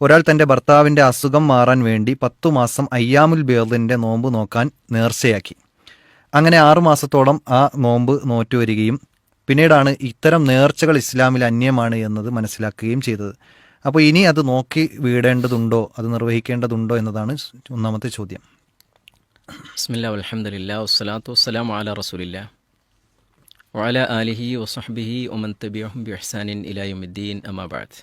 ഒരാൾ തൻ്റെ ഭർത്താവിൻ്റെ അസുഖം മാറാൻ വേണ്ടി 10 മാസം അയ്യാമുൽ ബീദിൻ്റെ നോമ്പ് നോക്കാൻ നേർച്ചയാക്കി. അങ്ങനെ 6 മാസത്തോളം ആ നോമ്പ് നോറ്റുവരികയും പിന്നീടാണ് ഇത്തരം നേർച്ചകൾ ഇസ്ലാമിൽ അന്യമാണ് എന്നത് മനസ്സിലാക്കുകയും ചെയ്തത്. അപ്പോൾ ഇനി അത് നോക്കി വീടേണ്ടതുണ്ടോ, അത് നിർവഹിക്കേണ്ടതുണ്ടോ എന്നതാണ് ഒന്നാമത്തെ ചോദ്യം. ബിസ്മില്ലാ അൽഹംദുലില്ലാ വസ്സലാത്തു വസ്സലാമു അലാ റസൂലില്ലാ വഅലാ ആലിഹി വസഹ്ബിഹി വമൻ തബിഅഹും ബിഇഹ്സാനിൻ ഇലാ യൗമിദ്ദീൻ അമ്മാ ബഅദ്.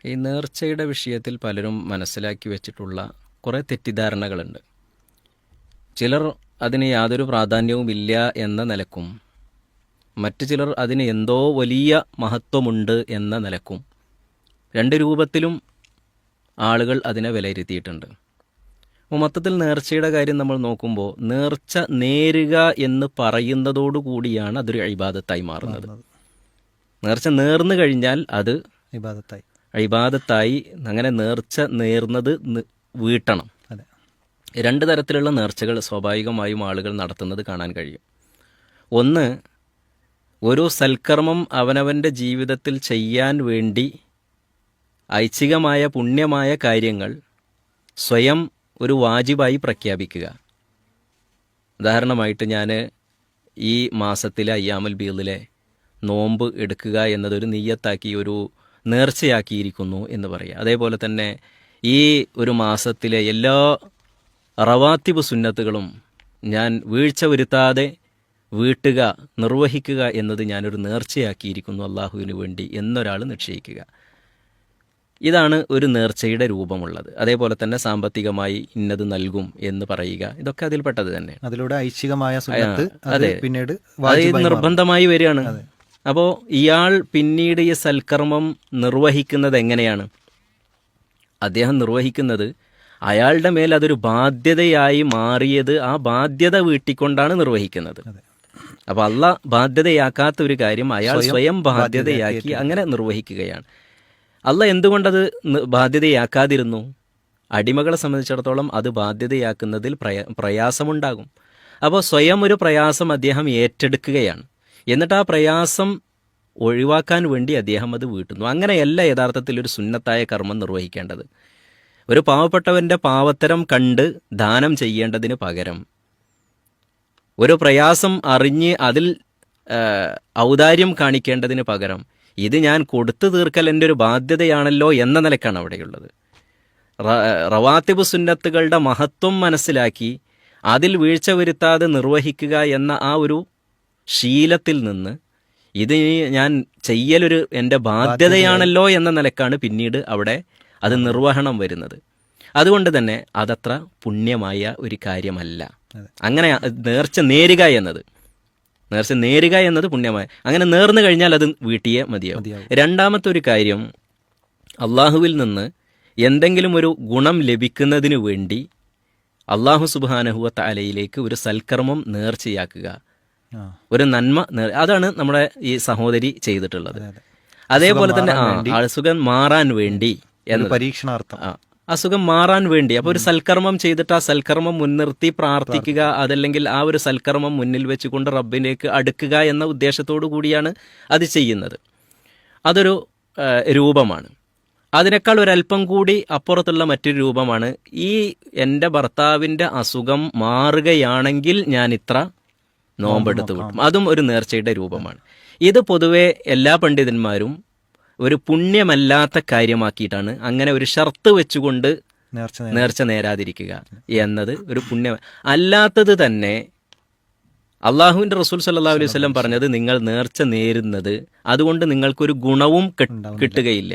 ഈ നേർച്ചയുടെ വിഷയത്തിൽ പലരും മനസ്സിലാക്കി വെച്ചിട്ടുള്ള കുറേ തെറ്റിദ്ധാരണകളുണ്ട്. ചിലർ അതിന് യാതൊരു പ്രാധാന്യവുമില്ല എന്ന നിലക്കും മറ്റു ചിലർ അതിന് എന്തോ വലിയ മഹത്വമുണ്ട് എന്ന നിലക്കും രണ്ട് രൂപത്തിലും ആളുകൾ അതിനെ വിലയിരുത്തിയിട്ടുണ്ട്. അപ്പോൾ മൊത്തത്തിൽ നേർച്ചയുടെ കാര്യം നമ്മൾ നോക്കുമ്പോൾ നേർച്ച നേരുക എന്ന് പറയുന്നതോടുകൂടിയാണ് അതൊരു ഇബാദത്തായി മാറുന്നത്. നേർച്ച നേർന്നു കഴിഞ്ഞാൽ അത് ഇബാദത്തായി. അങ്ങനെ നേർച്ച നേർന്നത് വീട്ടണം. രണ്ട് തരത്തിലുള്ള നേർച്ചകൾ സ്വാഭാവികമായും ആളുകൾ നടത്തുന്നത് കാണാൻ കഴിയും. ഒന്ന്, ഒരു സൽക്കർമ്മം അവനവൻ്റെ ജീവിതത്തിൽ ചെയ്യാൻ വേണ്ടി ഐച്ഛികമായ പുണ്യമായ കാര്യങ്ങൾ സ്വയം ഒരു വാജിബായി പ്രഖ്യാപിക്കുക. ഉദാഹരണമായിട്ട് ഞാൻ ഈ മാസത്തിലെ അയ്യാമുൽ ബീദിലെ നോമ്പ് എടുക്കുക എന്നതൊരു നിയ്യത്താക്കി, ഒരു നേർച്ചയാക്കിയിരിക്കുന്നു എന്ന് പറയുക. അതേപോലെ തന്നെ ഈ ഒരു മാസത്തിലെ എല്ലാ റവാത്തിബ് സുന്നത്തുകളും ഞാൻ വീഴ്ച വരുത്താതെ വീട്ടുക, നിർവഹിക്കുക എന്നത് ഞാനൊരു നേർച്ചയാക്കിയിരിക്കുന്നു അള്ളാഹുവിന് വേണ്ടി എന്നൊരാൾ നിശ്ചയിക്കുക. ഇതാണ് ഒരു നേർച്ചയുടെ രൂപമുള്ളത്. അതേപോലെ തന്നെ സാമ്പത്തികമായി ഇന്നത് നൽകും എന്ന് പറയുക, ഇതൊക്കെ അതിൽപ്പെട്ടത് തന്നെ. അതിലൂടെ ഐച്ഛികമായ സുന്നത്ത് അതെ, പിന്നീട് അത് നിർബന്ധമായി വരികയാണ്. അപ്പോൾ ഇയാൾ പിന്നീട് ഈ സൽക്കർമ്മം നിർവഹിക്കുന്നത് എങ്ങനെയാണ്? അദ്ദേഹം നിർവഹിക്കുന്നത് അയാളുടെ മേൽ അതൊരു ബാധ്യതയായി മാറിയത് ആ ബാധ്യത വീട്ടിക്കൊണ്ടാണ് നിർവഹിക്കുന്നത്. അപ്പോൾ അള്ളാഹ് ബാധ്യതയാക്കാത്ത ഒരു കാര്യം അയാൾ സ്വയം ബാധ്യതയാക്കി അങ്ങനെ നിർവഹിക്കുകയാണ്. അള്ളാഹ് എന്തുകൊണ്ടത് ബാധ്യതയാക്കാതിരുന്നു? അടിമകളെ സംബന്ധിച്ചിടത്തോളം അത് ബാധ്യതയാക്കുന്നതിൽ പ്രയാസമുണ്ടാകും. അപ്പോൾ സ്വയം ഒരു പ്രയാസം അദ്ദേഹം ഏറ്റെടുക്കുകയാണ്. എന്നിട്ട് ആ പ്രയാസം ഒഴിവാക്കാൻ വേണ്ടി അദ്ദേഹം അത് വീട്ടുന്നു. അങ്ങനെയല്ല യഥാർത്ഥത്തിൽ ഒരു സുന്നത്തായ കർമ്മം നിർവഹിക്കേണ്ടത്. ഒരു പാവപ്പെട്ടവൻ്റെ പാവത്തരം കണ്ട് ദാനം ചെയ്യേണ്ടതിന് പകരം ഒരു പ്രയാസം അറിഞ്ഞ് അതിൽ ഔദാര്യം കാണിക്കേണ്ടതിന് പകരം ഇത് ഞാൻ കൊടുത്തു തീർക്കൽ എൻ്റെ ഒരു ബാധ്യതയാണല്ലോ എന്ന നിലക്കാണ് അവിടെയുള്ളത്. റവാത്തിബ് സുന്നത്തുകളുടെ മഹത്വം മനസ്സിലാക്കി അതിൽ വീഴ്ച വരുത്താതെ നിർവഹിക്കുക എന്ന ആ ഒരു ശീലത്തിൽ നിന്ന് ഇത് ഞാൻ ചെയ്യലൊരു എൻ്റെ ബാധ്യതയാണല്ലോ എന്ന നിലക്കാണ് പിന്നീട് അവിടെ അത് നിർവഹണം വരുന്നത്. അതുകൊണ്ട് തന്നെ അതത്ര പുണ്യമായ ഒരു കാര്യമല്ല. അങ്ങനെ നേർച്ച നേരുക എന്നത് പുണ്യമായ, അങ്ങനെ നേർന്നു കഴിഞ്ഞാൽ അത് വീട്ടിയേ മതിയാവും. രണ്ടാമത്തെ ഒരു കാര്യം, അള്ളാഹുവിൽ നിന്ന് എന്തെങ്കിലും ഒരു ഗുണം ലഭിക്കുന്നതിനു വേണ്ടി അള്ളാഹു സുബ്ഹാനഹു വ തആലയിലേക്ക് ഒരു സൽക്കർമ്മം നേർച്ചയാക്കുക, ഒരു നന്മ. അതാണ് നമ്മുടെ ഈ സഹോദരി ചെയ്തിട്ടുള്ളത്. അതേപോലെ തന്നെ അസുഖം മാറാൻ വേണ്ടി, പരീക്ഷണാർത്ഥം അസുഖം മാറാൻ വേണ്ടി അപ്പോൾ ഒരു സൽക്കർമ്മം ചെയ്തിട്ട് ആ സൽക്കർമ്മം മുൻനിർത്തി പ്രാർത്ഥിക്കുക, അതല്ലെങ്കിൽ ആ ഒരു സൽക്കർമ്മം മുന്നിൽ വെച്ചുകൊണ്ട് റബ്ബിലേക്ക് അടുക്കുക എന്ന ഉദ്ദേശത്തോടു കൂടിയാണ് അത് ചെയ്യുന്നത്. അതൊരു രൂപമാണ്. അതിനേക്കാൾ ഒരല്പം കൂടി അപ്പുറത്തുള്ള മറ്റൊരു രൂപമാണ്, ഈ എൻ്റെ ഭർത്താവിൻ്റെ അസുഖം മാറുകയാണെങ്കിൽ ഞാൻ ഇത്ര നോമ്പെടുത്ത് വിട്ടും. അതും ഒരു നേർച്ചയുടെ രൂപമാണ്. ഇത് പൊതുവെ എല്ലാ പണ്ഡിതന്മാരും ഒരു പുണ്യമല്ലാത്ത കാര്യമാക്കിയിട്ടാണ് അങ്ങനെ ഒരു ഷർത്ത് വെച്ചുകൊണ്ട് നേർച്ച നേരാതിരിക്കുക എന്നത് ഒരു പുണ്യം അല്ലാത്തത് തന്നെ. അള്ളാഹുവിൻ്റെ റസൂൽ സല്ലല്ലാഹു അലൈഹി വസല്ലം പറഞ്ഞത്, നിങ്ങൾ നേർച്ച നേരുന്നത് അതുകൊണ്ട് നിങ്ങൾക്കൊരു ഗുണവും കിട്ടുകയില്ല.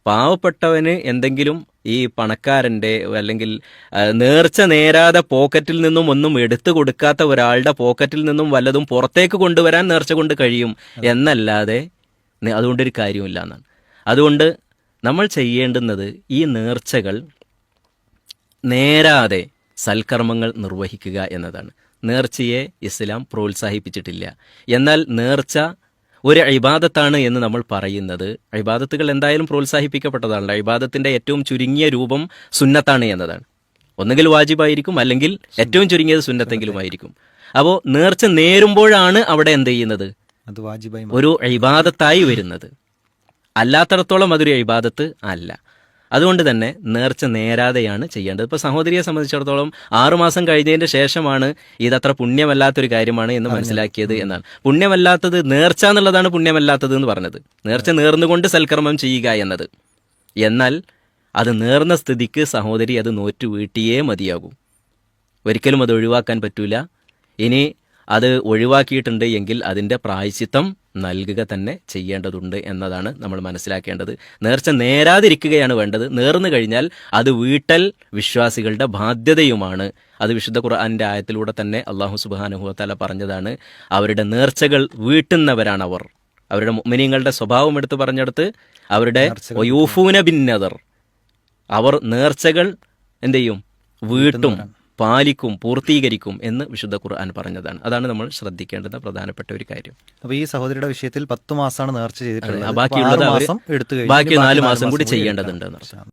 പാവപ്പെട്ടവന് എന്തെങ്കിലും ഈ പണക്കാരൻ്റെ അല്ലെങ്കിൽ നേർച്ച നേരാതെ പോക്കറ്റിൽ നിന്നും ഒന്നും എടുത്തു കൊടുക്കാത്ത ഒരാളുടെ പോക്കറ്റിൽ നിന്നും വല്ലതും പുറത്തേക്ക് കൊണ്ടുവരാൻ നേർച്ച കൊണ്ട് കഴിയും എന്നല്ലാതെ അതുകൊണ്ടൊരു കാര്യമില്ല എന്നാണ്. അതുകൊണ്ട് നമ്മൾ ചെയ്യേണ്ടുന്നത് ഈ നേർച്ചകൾ നേരാതെ സൽക്കർമ്മങ്ങൾ നിർവഹിക്കുക എന്നതാണ്. നേർച്ചയെ ഇസ്ലാം പ്രോത്സാഹിപ്പിച്ചിട്ടില്ല. എന്നാൽ നേർച്ച ഒരു ഇബാദത്താണ് എന്ന് നമ്മൾ പറയുന്നത്, ഇബാദത്തുകൾ എന്തായാലും പ്രോത്സാഹിപ്പിക്കപ്പെട്ടതാണ്. ഇബാദത്തിൻ്റെ ഏറ്റവും ചുരുങ്ങിയ രൂപം സുന്നത്താണ് എന്നതാണ്. ഒന്നുകിൽ വാജിബായിരിക്കും, അല്ലെങ്കിൽ ഏറ്റവും ചുരുങ്ങിയത് സുന്നത്തെങ്കിലുമായിരിക്കും. അപ്പോൾ നേർച്ച നേരുമ്പോഴാണ് അവിടെ എന്ത് ചെയ്യുന്നത്, ഒരു ഇബാദത്തായി വരുന്നത്. അല്ലാത്തടത്തോളം അതൊരു ഇബാദത്ത് അല്ല. അതുകൊണ്ട് തന്നെ നേർച്ച നേരാതെയാണ് ചെയ്യേണ്ടത്. ഇപ്പോൾ സഹോദരിയെ സംബന്ധിച്ചിടത്തോളം 6 മാസം കഴിഞ്ഞതിന്റെ ശേഷമാണ് ഇതത്ര പുണ്യമല്ലാത്തൊരു കാര്യമാണ് എന്ന് മനസ്സിലാക്കിയത് എന്നാണ്. പുണ്യമല്ലാത്തത് നേർച്ച എന്നുള്ളതാണ് പുണ്യമല്ലാത്തത് എന്ന് പറഞ്ഞത്. നേർച്ച നേർന്നുകൊണ്ട് സൽക്കർമ്മം ചെയ്യുക എന്നത്. എന്നാൽ അത് നേർന്ന സ്ഥിതിക്ക് സഹോദരി അത് നോറ്റു വീട്ടിയേ മതിയാകൂ. ഒരിക്കലും അത് ഒഴിവാക്കാൻ പറ്റൂല. ഇനി അത് ഒഴിവാക്കിയിട്ടുണ്ട് എങ്കിൽ അതിൻ്റെ പ്രായശ്ചിത്തം നൽകുക തന്നെ ചെയ്യേണ്ടതുണ്ട് എന്നതാണ് നമ്മൾ മനസ്സിലാക്കേണ്ടത്. നേർച്ച നേരാതിരിക്കുകയാണ് വേണ്ടത്. നേർന്നു കഴിഞ്ഞാൽ അത് വീട്ടൽ വിശ്വാസികളുടെ ബാധ്യതയുമാണ്. അത് വിശുദ്ധ ഖുർആനിൻ്റെ ആയത്തിലൂടെ തന്നെ അല്ലാഹു സുബ്ഹാനഹു വ തആല പറഞ്ഞതാണ്. അവരുടെ നേർച്ചകൾ വീട്ടുന്നവരാണ് അവർ. അവരുടെ മുഅ്മിനീങ്ങളുടെ സ്വഭാവം എടുത്ത് പറഞ്ഞെടുത്ത് അവരുടെ വയൂഫൂന ബിന്നദർ, അവർ നേർച്ചകൾ എന്ത് ചെയ്യും? വീട്ടും, പാലിക്കും, പൂർത്തീകരിക്കും എന്ന് വിശുദ്ധ ഖുർആൻ പറഞ്ഞതാണ്. അതാണ് നമ്മൾ ശ്രദ്ധിക്കേണ്ടുന്ന പ്രധാനപ്പെട്ട ഒരു കാര്യം. അപ്പോൾ ഈ സഹോദരിയുടെ വിഷയത്തിൽ 10 മാസമാണ് നേർച്ച ചെയ്തിട്ടുള്ളത്. ബാക്കിയുള്ളത് മാസം എടുത്തു ബാക്കി 4 മാസം കൂടി ചെയ്യേണ്ടതുണ്ട് എന്നർത്ഥം.